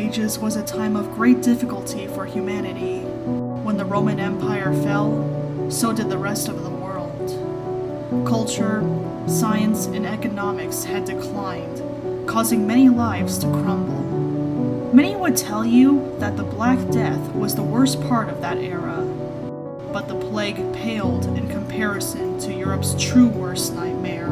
Ages was a time of great difficulty for humanity. When the Roman Empire fell, so did the rest of the world. Culture, science, and economics had declined, causing many lives to crumble. Many would tell you that the Black Death was the worst part of that era, but the plague paled in comparison to Europe's true worst nightmare,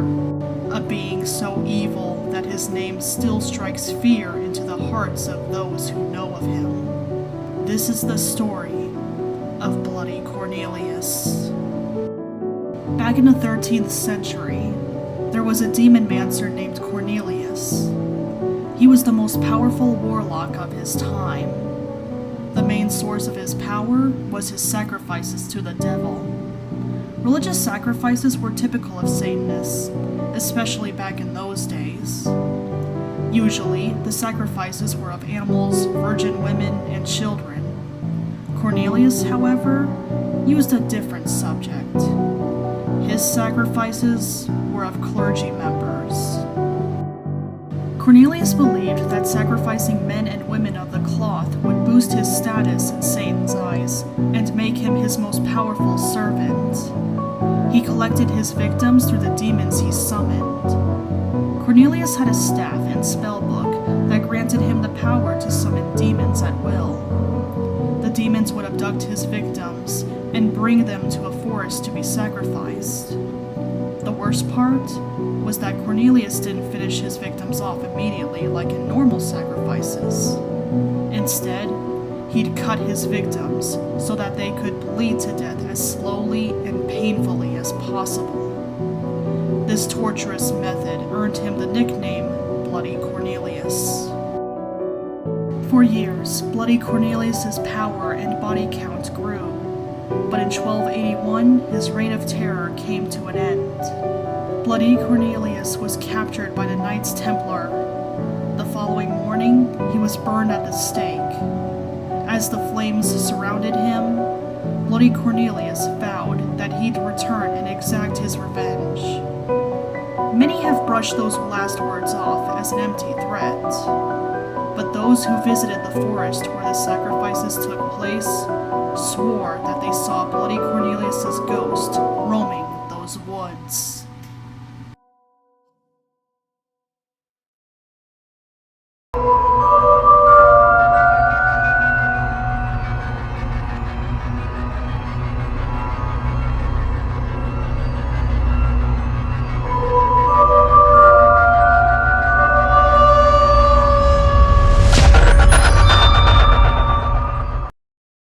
a being so evil that his name still strikes fear into the hearts of those who know of him. This is the story of Bloody Cornelius. Back in the 13th century, there was a demon-mancer named Cornelius. He was the most powerful warlock of his time. The main source of his power was his sacrifices to the devil. Religious sacrifices were typical of Satanists, especially back in those days. Usually, the sacrifices were of animals, virgin women, and children. Cornelius, however, used a different subject. His sacrifices were of clergy members. Cornelius believed that sacrificing men and women of the cloth would boost his status in Satan's eyes and make him his most powerful servant. He collected his victims through the demons he summoned. Cornelius had a staff and spell book that granted him the power to summon demons at will. The demons would abduct his victims and bring them to a forest to be sacrificed. The worst part was that Cornelius didn't finish his victims off immediately like in normal sacrifices. Instead, he'd cut his victims so that they could bleed to death as slowly and painfully as possible. This torturous method earned him the nickname Bloody Cornelius. For years, Bloody Cornelius's power and body count grew, but in 1281, his reign of terror came to an end. Bloody Cornelius was captured by the Knights Templar. The following morning, he was burned at the stake. As the flames surrounded him, Bloody Cornelius vowed that he'd return and exact his revenge. Many have brushed those last words off as an empty threat, but those who visited the forest where the sacrifices took place swore that they saw Bloody Cornelius's ghost roaming those woods.